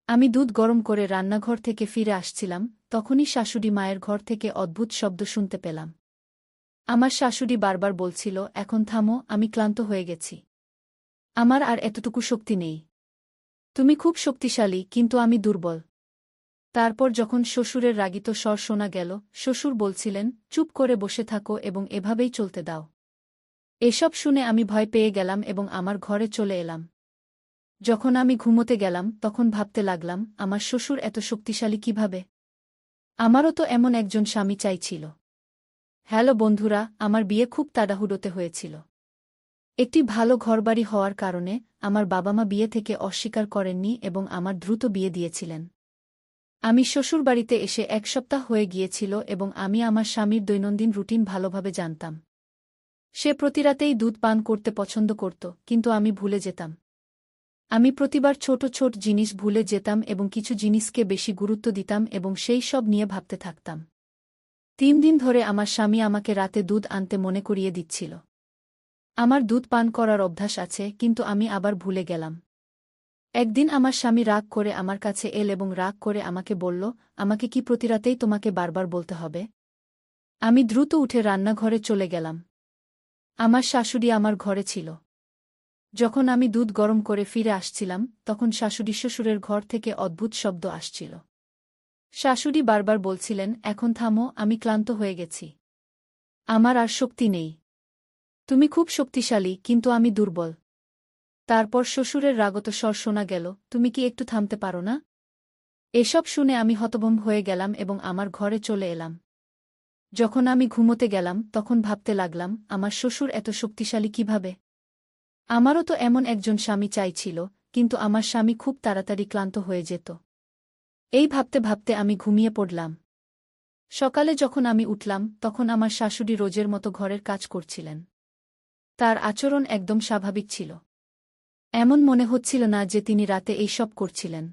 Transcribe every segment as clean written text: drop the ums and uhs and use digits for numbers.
আমি দুধ গরম করে রান্নাঘর থেকে ফিরে আসছিলাম, তখনই শাশুড়ি মায়ের ঘর থেকে অদ্ভুত শব্দ শুনতে পেলাম। আমার শাশুড়ি বারবার বলছিল, এখন থামো, আমি ক্লান্ত হয়ে গেছি। আমার আর এতটুকু শক্তি নেই। তুমি খুব শক্তিশালী, কিন্তু আমি দুর্বল। তারপর যখন শ্বশুরের রাগিত স্বর শোনা গেল, শ্বশুর বলছিলেন, চুপ করে বসে থাকো এবং এভাবেই চলতে দাও। এসব শুনে আমি ভয় পেয়ে গেলাম এবং আমার ঘরে চলে এলাম। যখন আমি ঘুমোতে গেলাম তখন ভাবতে লাগলাম, আমার শ্বশুর এত শক্তিশালী কিভাবে? আমারও তো এমন একজন স্বামী চাইছিল। হ্যালো বন্ধুরা, আমার বিয়ে খুব তাড়াহুড়োতে হয়েছিল। একটি ভালো ঘরবাড়ি হওয়ার কারণে আমার বাবা মা বিয়ে থেকে অস্বীকার করেননি এবং আমার দ্রুত বিয়ে দিয়েছিলেন। আমি শ্বশুরবাড়িতে এসে 1 সপ্তাহ হয়ে গিয়েছিল এবং আমি আমার স্বামীর দৈনন্দিন রুটিন ভালোভাবে জানতাম। সে প্রতিরাতেই দুধ পান করতে পছন্দ করত, কিন্তু আমি ভুলে যেতাম। আমি প্রতিবার ছোট ছোট জিনিস ভুলে যেতাম এবং কিছু জিনিসকে বেশি গুরুত্ব দিতাম এবং সেই সব নিয়ে ভাবতে থাকতাম। 3 দিন ধরে আমার স্বামী আমাকে রাতে দুধ আনতে মনে করিয়ে দিচ্ছিল। আমার দুধ পান করার অভ্যাস আছে, কিন্তু আমি আবার ভুলে গেলাম। একদিন আমার স্বামী রাগ করে আমার কাছে এল এবং রাগ করে আমাকে বলল, আমাকে কি প্রতিরাতেই তোমাকে বারবার বলতে হবে? আমি দ্রুত উঠে রান্নাঘরে চলে গেলাম। আমার শাশুড়ি আমার ঘরে ছিল। যখন আমি দুধ গরম করে ফিরে আসছিলাম, তখন শাশুড়ি শ্বশুরের ঘর থেকে অদ্ভুত শব্দ আসছিল। শাশুড়ি বারবার বলছিলেন, এখন থামো, আমি ক্লান্ত হয়ে গেছি। আমার আর শক্তি নেই। তুমি খুব শক্তিশালী, কিন্তু আমি দুর্বল। তারপর শ্বশুরের রাগত স্বর শোনা গেল, তুমি কি একটু থামতে পারো না? এসব শুনে আমি হতভম্ব হয়ে গেলাম এবং আমার ঘরে চলে এলাম। যখন আমি ঘুমোতে গেলাম তখন ভাবতে লাগলাম, আমার শ্বশুর এত শক্তিশালী কিভাবে? আমারও তো এমন একজন স্বামী চাইছিল, কিন্তু আমার স্বামী খুব তাড়াতাড়ি ক্লান্ত হয়ে যেত। এই ভাবতে ভাবতে আমি ঘুমিয়ে পড়লাম। সকালে যখন আমি উঠলাম তখন আমার শাশুড়ি রোজের মতো ঘরের কাজ করছিলেন। তার আচরণ একদম স্বাভাবিক ছিল। এমন মনে হচ্ছিল না যে তিনি রাতে এই সব করছিলেন।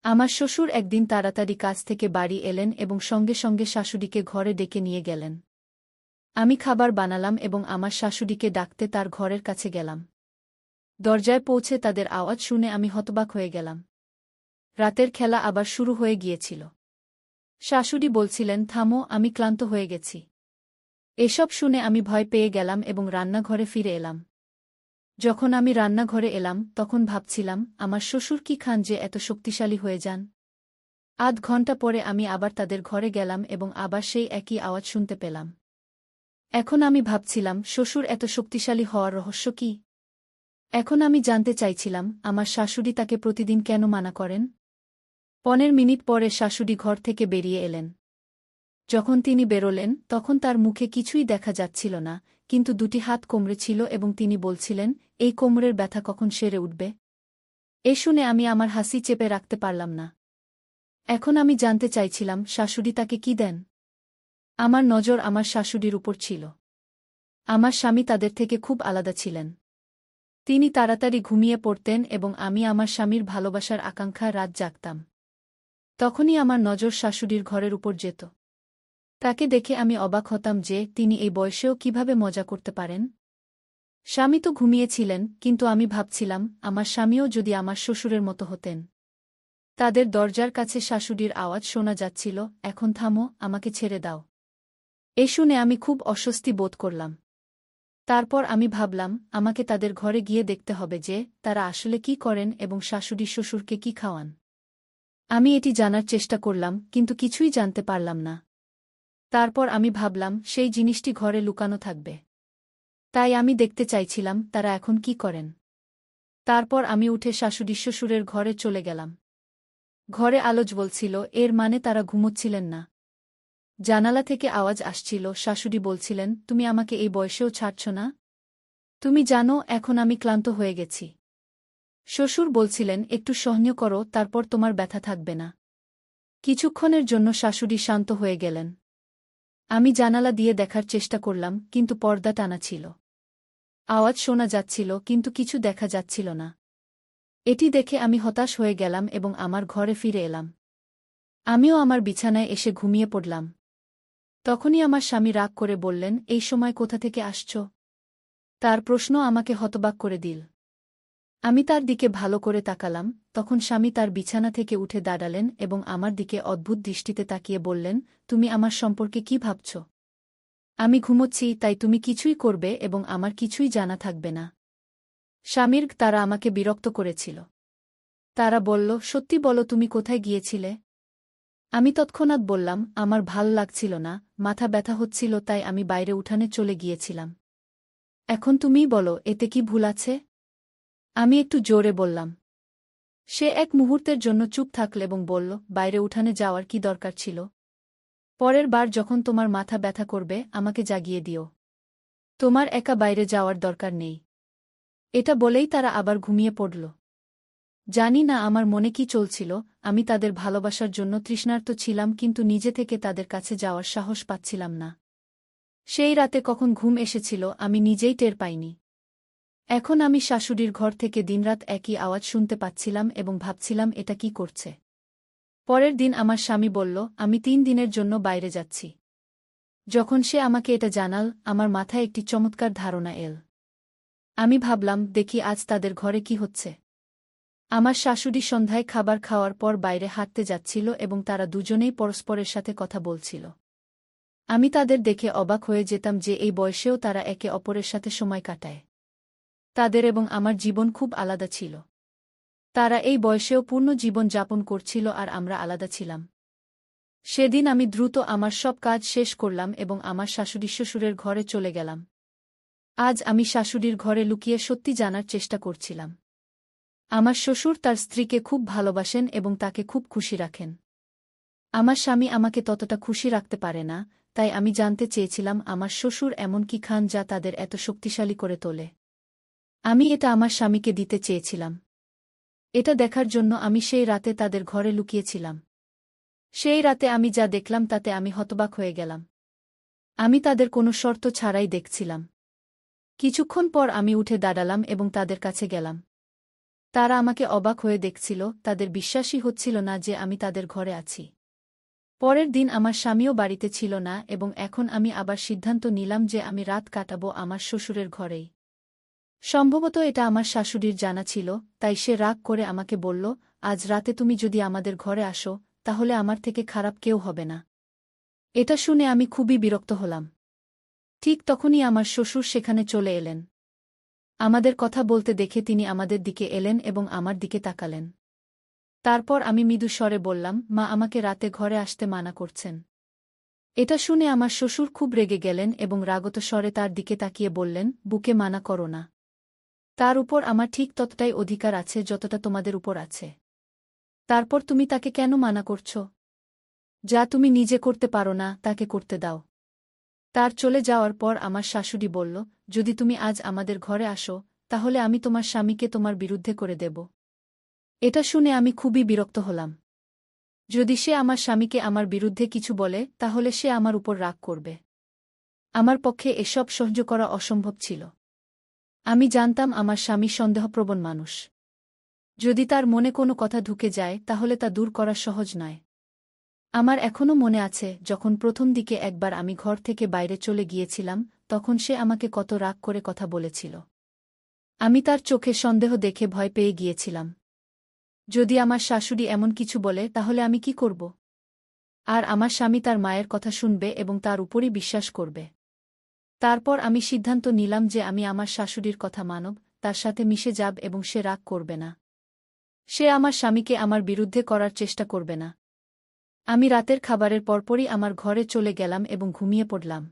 আমার শ্বশুর একদিন তাড়াতাড়ি কাজ থেকে বাড়ি এলেন এবং সঙ্গে সঙ্গে শাশুড়িকে ঘরে ডেকে নিয়ে গেলেন। আমি খাবার বানালাম এবং আমার শাশুড়িকে ডাকতে তার ঘরের কাছে গেলাম। দরজায় পৌঁছে তাদের আওয়াজ শুনে আমি হতবাক হয়ে গেলাম। রাতের খেলা আবার শুরু হয়ে গিয়েছিল। শাশুড়ি বলছিলেন, থামো, আমি ক্লান্ত হয়ে গেছি। এসব শুনে আমি ভয় পেয়ে গেলাম এবং রান্নাঘরে ফিরে এলাম। যখন আমি রান্নাঘরে এলাম তখন ভাবছিলাম, আমার শ্বশুর কি খান যে এত শক্তিশালী হয়ে যান? আধ ঘন্টা পরে আমি আবার তাদের ঘরে গেলাম এবং আবার সেই একই আওয়াজ শুনতে পেলাম। এখন আমি ভাবছিলাম, শ্বশুর এত শক্তিশালী হওয়ার রহস্য কি? এখন আমি জানতে চাইছিলাম, আমার শাশুড়ি তাকে প্রতিদিন কেন মানা করেন? 15 মিনিট পরে শাশুড়ি ঘর থেকে বেরিয়ে এলেন। যখন তিনি বেরোলেন তখন তার মুখে কিছুই দেখা যাচ্ছিল না, কিন্তু দুটি হাত কোমরে ছিল এবং তিনি বলছিলেন, এই কোমরের ব্যথা কখন সেরে উঠবে? এ শুনে আমি আমার হাসি চেপে রাখতে পারলাম না। এখন আমি জানতে চাইছিলাম, শাশুড়ি তাকে কি দেন? আমার নজর আমার শাশুড়ির উপর ছিল। আমার স্বামী তাদের থেকে খুব আলাদা ছিলেন। তিনি তাড়াতাড়ি ঘুমিয়ে পড়তেন এবং আমি আমার স্বামীর ভালোবাসার আকাঙ্ক্ষা রাত জাগতাম। তখনই আমার নজর শাশুড়ির ঘরের উপর যেত। তাকে দেখে আমি অবাক হতাম যে তিনি এই বয়সেও কিভাবে মজা করতে পারেন। স্বামী তো ঘুমিয়েছিলেন, কিন্তু আমি ভাবছিলাম, আমার স্বামীও যদি আমার শ্বশুরের মতো হতেন। তাদের দরজার কাছে শাশুড়ির আওয়াজ শোনা যাচ্ছিল, এখন থামো, আমাকে ছেড়ে দাও। এ শুনে আমি খুব অস্বস্তি বোধ করলাম। তারপর আমি ভাবলাম, আমাকে তাদের ঘরে গিয়ে দেখতে হবে যে তারা আসলে কি করেন এবং শাশুড়ি শ্বশুরকে কি খাওয়ান। আমি এটি জানার চেষ্টা করলাম, কিন্তু কিছুই জানতে পারলাম না। তারপর আমি ভাবলাম, সেই জিনিসটি ঘরে লুকানো থাকবে। তাই আমি দেখতে চাইছিলাম তারা এখন কি করেন। তারপর আমি উঠে শাশুড়ি শ্বশুরের ঘরে চলে গেলাম। ঘরে আলো জ্বলছিল, এর মানে তারা ঘুমোচ্ছিলেন না। জানালা থেকে আওয়াজ আসছিল, শাশুড়ি বলছিলেন, তুমি আমাকে এই বয়সেও ছাড়ছ না? তুমি জানো এখন আমি ক্লান্ত হয়ে গেছি। শ্বশুর বলছিলেন, একটু সহ্য করো, তারপর তোমার ব্যথা থাকবে না। কিছুক্ষণের জন্য শাশুড়ি শান্ত হয়ে গেলেন। আমি জানালা দিয়ে দেখার চেষ্টা করলাম, কিন্তু পর্দা টানা ছিল। আওয়াজ শোনা যাচ্ছিল, কিন্তু কিছু দেখা যাচ্ছিল না। এটি দেখে আমি হতাশ হয়ে গেলাম এবং আমার ঘরে ফিরে এলাম। আমিও আমার বিছানায় এসে ঘুমিয়ে পড়লাম। তখনই আমার স্বামী রাগ করে বললেন, এই সময় কোথা থেকে আসছ? তার প্রশ্ন আমাকে হতবাক করে দিল। আমি তার দিকে ভালো করে তাকালাম, তখন স্বামী তার বিছানা থেকে উঠে দাঁড়ালেন এবং আমার দিকে অদ্ভুত দৃষ্টিতে তাকিয়ে বললেন, তুমি আমার সম্পর্কে কি ভাবছ? আমি ঘুমোচ্ছি, তাই তুমি কিছুই করবে এবং আমার কিছুই জানা থাকবে না। স্বামীর তারা আমাকে বিরক্ত করেছিল। তারা বলল, সত্যি বলো তুমি কোথায় গিয়েছিলে? আমি তৎক্ষণাৎ বললাম, আমার ভাল লাগছিল না, মাথা ব্যথা হচ্ছিল, তাই আমি বাইরে উঠানে চলে গিয়েছিলাম। এখন তুমিই বলো, এতে কি ভুল আছে? আমি একটু জোরে বললাম। সে এক মুহূর্তের জন্য চুপ থাকল এবং বলল, বাইরে উঠানে যাওয়ার কি দরকার ছিল? পরের বার যখন তোমার মাথা ব্যথা করবে আমাকে জাগিয়ে দিও। তোমার একা বাইরে যাওয়ার দরকার নেই। এটা বলেই তারা আবার ঘুমিয়ে পড়ল। জানি না আমার মনে কি চলছিল, আমি তাদের ভালোবাসার জন্য তৃষ্ণার্ত ছিলাম, কিন্তু নিজে থেকে তাদের কাছে যাওয়ার সাহস পাচ্ছিলাম না। সেই রাতে কখন ঘুম এসেছিল আমি নিজেই টের পাইনি। এখন আমি শাশুড়ির ঘর থেকে দিনরাত একই আওয়াজ শুনতে পাচ্ছিলাম এবং ভাবছিলাম এটা কি করছে। পরের দিন আমার স্বামী বলল, আমি 3 দিনের জন্য বাইরে যাচ্ছি। যখন সে আমাকে এটা জানাল, আমার মাথায় একটি চমৎকার ধারণা এল। আমি ভাবলাম, দেখি আজ তাদের ঘরে কি হচ্ছে। আমার শাশুড়ি সন্ধ্যায় খাবার খাওয়ার পর বাইরে হাঁটতে যাচ্ছিল এবং তারা দুজনেই পরস্পরের সাথে কথা বলছিল। আমি তাদের দেখে অবাক হয়ে যেতাম যে এই বয়সেও তারা একে অপরের সাথে সময় কাটায়। তাদের এবং আমার জীবন খুব আলাদা ছিল। তারা এই বয়সেও পূর্ণ জীবন যাপন করছিল আর আমরা আলাদা ছিলাম। সেদিন আমি দ্রুত আমার সব কাজ শেষ করলাম এবং আমার শাশুড়ি শ্বশুরের ঘরে চলে গেলাম। আজ আমি শাশুড়ির ঘরে লুকিয়ে সত্যি জানার চেষ্টা করছিলাম। আমার শ্বশুর তার স্ত্রীকে খুব ভালোবাসেন এবং তাকে খুব খুশি রাখেন। আমার স্বামী আমাকে ততটা খুশি রাখতে পারে না, তাই আমি জানতে চেয়েছিলাম আমার শ্বশুর এমন কি খান যা তাদের এত শক্তিশালী করে তোলে। আমি এটা আমার স্বামীকে দিতে চেয়েছিলাম। এটা দেখার জন্য আমি সেই রাতে তাদের ঘরে লুকিয়েছিলাম। সেই রাতে আমি যা দেখলাম তাতে আমি হতবাক হয়ে গেলাম। আমি তাদের কোনো শর্ত ছাড়াই দেখছিলাম। কিছুক্ষণ পর আমি উঠে দাঁড়ালাম এবং তাদের কাছে গেলাম। তারা আমাকে অবাক হয়ে দেখছিল, তাদের বিশ্বাসই হচ্ছিল না যে আমি তাদের ঘরে আছি। পরের দিন আমার স্বামীও বাড়িতে ছিল না এবং এখন আমি আবার সিদ্ধান্ত নিলাম যে আমি রাত কাটাবো আমার শ্বশুরের ঘরেই। সম্ভবত এটা আমার শাশুড়ির জানা ছিল, তাই সে রাগ করে আমাকে বলল, আজ রাতে তুমি যদি আমাদের ঘরে আসো, তাহলে আমার থেকে খারাপ কেউ হবে না। এটা শুনে আমি খুবই বিরক্ত হলাম। ঠিক তখনই আমার শ্বশুর সেখানে চলে এলেন। আমাদের কথা বলতে দেখে তিনি আমাদের দিকে এলেন এবং আমার দিকে তাকালেন। তারপর আমি মৃদু স্বরে বললাম, মা আমাকে রাতে ঘরে আসতে মানা করছেন। এটা শুনে আমার শ্বশুর খুব রেগে গেলেন এবং রাগত স্বরে তার দিকে তাকিয়ে বললেন, বুকে মানা করো না। তার উপর আমার ঠিক ততটাই অধিকার আছে যতটা তোমাদের উপর আছে। তারপর তুমি তাকে কেন মানা করছ? যা তুমি নিজে করতে পারো না তাকে করতে দাও। তার চলে যাওয়ার পর আমার শাশুড়ি বলল, যদি তুমি আজ আমাদের ঘরে আসো, তাহলে আমি তোমার স্বামীকে তোমার বিরুদ্ধে করে দেব। এটা শুনে আমি খুবই বিরক্ত হলাম। যদি সে আমার স্বামীকে আমার বিরুদ্ধে কিছু বলে, তাহলে সে আমার উপর রাগ করবে। আমার পক্ষে এসব সহ্য করা অসম্ভব ছিল। আমি জানতাম আমার স্বামী সন্দেহপ্রবণ মানুষ। যদি তার মনে কোনো কথা ঢুকে যায় তাহলে তা দূর করা সহজ নয়। আমার এখনও মনে আছে, যখন প্রথম দিকে একবার আমি ঘর থেকে বাইরে চলে গিয়েছিলাম, তখন সে আমাকে কত রাগ করে কথা বলেছিল। আমি তার চোখে সন্দেহ দেখে ভয় পেয়ে গিয়েছিলাম। যদি আমার শাশুড়ি এমন কিছু বলে তাহলে আমি কি করব? আর আমার স্বামী তার মায়ের কথা শুনবে এবং তার উপরই বিশ্বাস করবে। তারপর আমি সিদ্ধান্ত নিলাম যে আমি আমার শাশুড়ির কথা মানব, তার সাথে মিশে যাব এবং সে রাগ করবে না। সে আমার স্বামীকে আমার বিরুদ্ধে করার চেষ্টা করবে না। আমি রাতের খাবারের পরপরই আমার ঘরে চলে গেলাম এবং ঘুমিয়ে পড়লাম।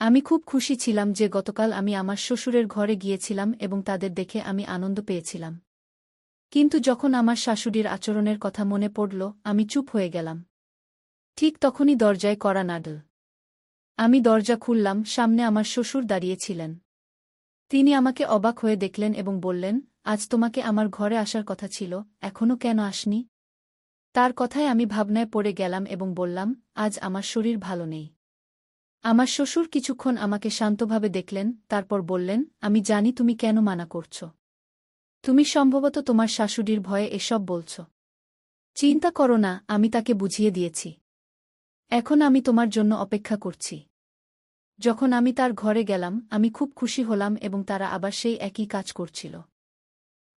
আমি খুব খুশি ছিলাম যে গতকাল আমি আমার শ্বশুরের ঘরে গিয়েছিলাম এবং তাদের দেখে আমি আনন্দ পেয়েছিলাম। কিন্তু যখন আমার শাশুড়ির আচরণের কথা মনে পড়ল, আমি চুপ হয়ে গেলাম। ঠিক তখনই দরজায় কড়া নাড়ল। আমি দরজা খুললাম, সামনে আমার শ্বশুর দাঁড়িয়েছিলেন। তিনি আমাকে অবাক হয়ে দেখলেন এবং বললেন, আজ তোমাকে আমার ঘরে আসার কথা ছিল, এখনও কেন আসনি? তার কথায় আমি ভাবনায় পড়ে গেলাম এবং বললাম, আজ আমার শরীর ভালো নেই। আমার শ্বশুর কিছুক্ষণ আমাকে শান্তভাবে দেখলেন, তারপর বললেন, আমি জানি তুমি কেন মানা করছ। তুমি সম্ভবত তোমার শাশুড়ির ভয়ে এসব বলছ। চিন্তা করো না, আমি তাকে বুঝিয়ে দিয়েছি। এখন আমি তোমার জন্য অপেক্ষা করছি। যখন আমি তার ঘরে গেলাম, আমি খুব খুশি হলাম এবং তারা আবার সেই একই কাজ করছিল।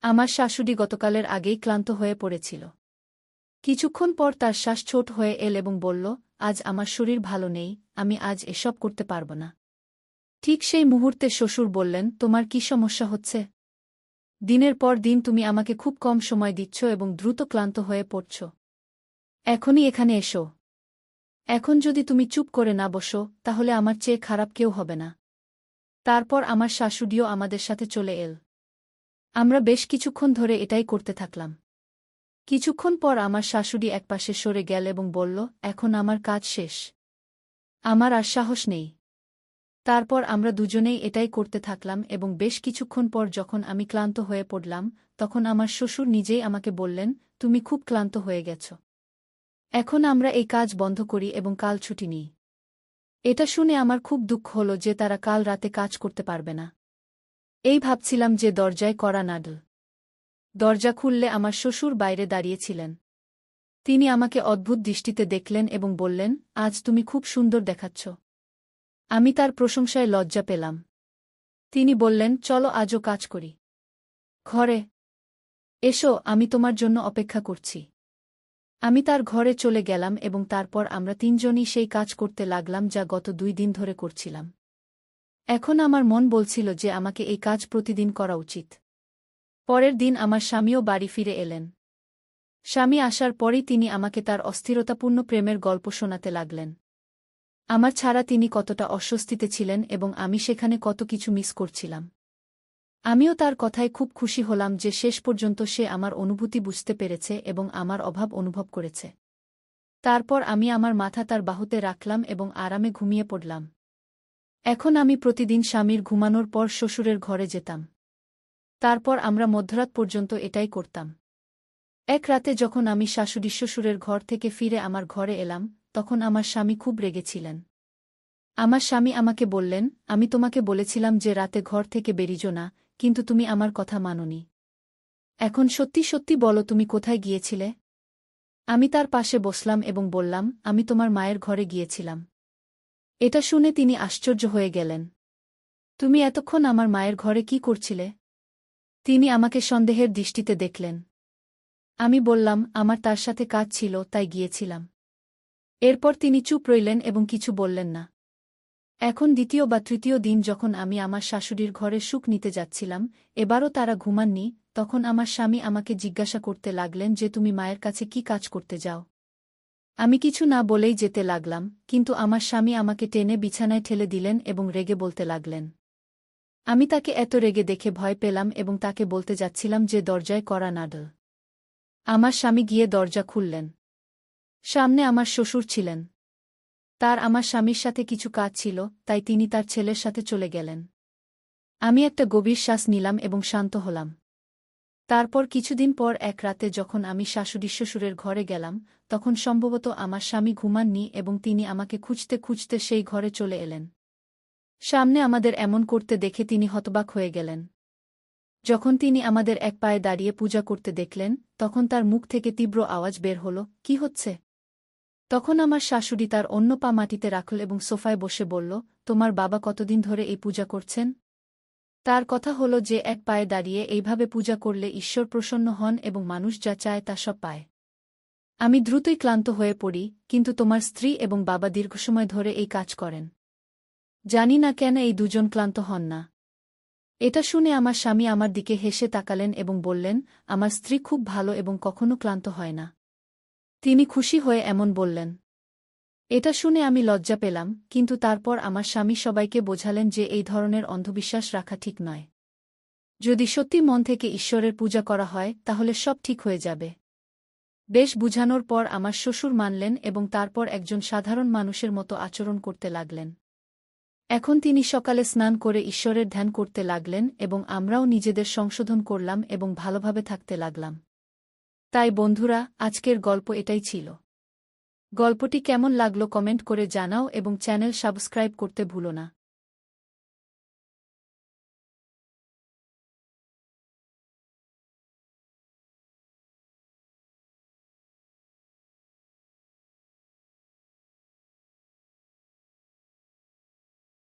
আমার শাশুড়ি গতকালের আগেই ক্লান্ত হয়ে পড়েছিল। কিছুক্ষণ পর তার শ্বাস ছোট হয়ে এল এবং বলল, আজ আমার শরীর ভালো নেই, আমি আজ এসব করতে পারব না। ঠিক সেই মুহূর্তে শ্বশুর বললেন, তোমার কি সমস্যা হচ্ছে? দিনের পর দিন তুমি আমাকে খুব কম সময় দিচ্ছ এবং দ্রুত ক্লান্ত হয়ে পড়ছ। এখনই এখানে এসো। এখন যদি তুমি চুপ করে না বসো, তাহলে আমার চেয়ে খারাপ কেউ হবে না। তারপর আমার শাশুড়িও আমাদের সাথে চলে এল। আমরা বেশ কিছুক্ষণ ধরে এটাই করতে থাকলাম। কিছুক্ষণ পর আমার শাশুড়ি একপাশে সরে গেল এবং বলল, এখন আমার কাজ শেষ। আমার আর সাহস নেই। তারপর আমরা দুজনেই এটাই করতে থাকলাম এবং বেশ কিছুক্ষণ পর যখন আমি ক্লান্ত হয়ে পড়লাম, তখন আমার শ্বশুর নিজেই আমাকে বললেন, তুমি খুব ক্লান্ত হয়ে গেছ। এখন আমরা এই কাজ বন্ধ করি এবং কাল ছুটি নিই। এটা শুনে আমার খুব দুঃখ হল যে তারা কাল রাতে কাজ করতে পারবে না। এই ভাবছিলাম যে দরজায় কড়া নাড়ল। দরজা খুললে আমার শ্বশুর বাইরে দাঁড়িয়েছিলেন। তিনি আমাকে অদ্ভুত দৃষ্টিতে দেখলেন এবং বললেন, আজ তুমি খুব সুন্দর দেখাচ্ছ। আমি তার প্রশংসায় লজ্জা পেলাম। তিনি বললেন, চলো আজও কাজ করি। ঘরে এসো, আমি তোমার জন্য অপেক্ষা করছি। আমি তার ঘরে চলে গেলাম এবং তারপর আমরা তিনজনই সেই কাজ করতে লাগলাম যা গত 2 দিন ধরে করছিলাম। এখন আমার মন বলছিল যে আমাকে এই কাজ প্রতিদিন করা উচিত। পরের দিন আমার স্বামীও বাড়ি ফিরে এলেন। স্বামী আসার পরই তিনি আমাকে তার অস্থিরতাপূর্ণ প্রেমের গল্প শোনাতে লাগলেন। আমার ছাড়া তিনি কতটা অস্বস্তিতে ছিলেন এবং আমি সেখানে কত কিছু মিস করছিলাম। আমিও তার কথায় খুব খুশি হলাম যে শেষ পর্যন্ত সে আমার অনুভূতি বুঝতে পেরেছে এবং আমার অভাব অনুভব করেছে। তারপর আমি আমার মাথা তার বাহুতে রাখলাম এবং আরামে ঘুমিয়ে পড়লাম। এখন আমি প্রতিদিন স্বামীর ঘুমানোর পর শ্বশুরের ঘরে যেতাম। তারপর আমরা মধ্যরাত পর্যন্ত এটাই করতাম। এক রাতে যখন আমি শাশুড়ি শ্বশুরের ঘর থেকে ফিরে আমার ঘরে এলাম, তখন আমার স্বামী খুব রেগেছিলেন। আমার স্বামী আমাকে বললেন, আমি তোমাকে বলেছিলাম যে রাতে ঘর থেকে বেরিজো না, কিন্তু তুমি আমার কথা মানোনি। এখন সত্যি সত্যি বলো তুমি কোথায় গিয়েছিলে? আমি তার পাশে বসলাম এবং বললাম, আমি তোমার মায়ের ঘরে গিয়েছিলাম। এটা শুনে তিনি আশ্চর্য হয়ে গেলেন। তুমি এতক্ষণ আমার মায়ের ঘরে কি করছিলে? তিনি আমাকে সন্দেহের দৃষ্টিতে দেখলেন। আমি বললাম, আমার তার সাথে কাজ ছিল, তাই গিয়েছিলাম। এরপর তিনি চুপ রইলেন এবং কিছু বললেন না। এখন দ্বিতীয় বা তৃতীয় দিন যখন আমি আমার শাশুড়ির ঘরে সুখ নিতে যাচ্ছিলাম, এবারও তারা ঘুমাননি, তখন আমার স্বামী আমাকে জিজ্ঞাসা করতে লাগলেন যে তুমি মায়ের কাছে কি কাজ করতে যাও? আমি কিছু না বলেই যেতে লাগলাম, কিন্তু আমার স্বামী আমাকে টেনে বিছানায় ঠেলে দিলেন এবং রেগে বলতে লাগলেন। আমি তাকে এত রেগে দেখে ভয় পেলাম এবং তাকে বলতে যাচ্ছিলাম যে দরজায় কড়া নাড়ল। আমার স্বামী গিয়ে দরজা খুললেন। সামনে আমার শ্বশুর ছিলেন। তার আমার স্বামীর সাথে কিছু কাজ ছিল, তাই তিনি তার ছেলের সাথে চলে গেলেন। আমি একটা গভীর শ্বাস নিলাম এবং শান্ত হলাম। তারপর কিছুদিন পর এক রাতে যখন আমি শাশুড়ি শ্বশুরের ঘরে গেলাম, তখন সম্ভবত আমার স্বামী ঘুমাননি এবং তিনি আমাকে খুঁজতে খুঁজতে সেই ঘরে চলে এলেন। সামনে আমাদের এমন করতে দেখে তিনি হতবাক হয়ে গেলেন। যখন তিনি আমাদের এক পায়ে দাঁড়িয়ে পূজা করতে দেখলেন, তখন তার মুখ থেকে তীব্র আওয়াজ বের হল, কি হচ্ছে? তখন আমার শাশুড়ি তার অন্য পা মাটিতে রাখল এবং সোফায় বসে বলল, তোমার বাবা কতদিন ধরে এই পূজা করছেন? তার কথা হল যে এক পায়ে দাঁড়িয়ে এইভাবে পূজা করলে ঈশ্বর প্রসন্ন হন এবং মানুষ যা চায় তা সব পায়। আমি দ্রুতই ক্লান্ত হয়ে পড়ি, কিন্তু তোমার স্ত্রী এবং বাবা দীর্ঘসময় ধরে এই কাজ করেন। জানি না কেন এই দুজন ক্লান্ত হন না। এটা শুনে আমার স্বামী আমার দিকে হেসে তাকালেন এবং বললেন, আমার স্ত্রী খুব ভালো এবং কখনো ক্লান্ত হয় না। তিনি খুশি হয়ে এমন বললেন। এটা শুনে আমি লজ্জা পেলাম, কিন্তু তারপর আমার স্বামী সবাইকে বোঝালেন যে এই ধরনের অন্ধবিশ্বাস রাখা ঠিক নয়। যদি সত্যি মন থেকে ঈশ্বরের পূজা করা হয় তাহলে সব ঠিক হয়ে যাবে। বেশ বুঝানোর পর আমার শ্বশুর মানলেন এবং তারপর একজন সাধারণ মানুষের মতো আচরণ করতে লাগলেন। এখন তিনি সকালে স্নান করে ঈশ্বরের ধ্যান করতে লাগলেন এবং আমরাও নিজেদের সংশোধন করলাম এবং ভালোভাবে থাকতে লাগলাম। তাই বন্ধুরা, আজকের গল্প এটাই ছিল। গল্পটি কেমন লাগলো কমেন্ট করে জানাও এবং চ্যানেল সাবস্ক্রাইব করতে ভুলো না।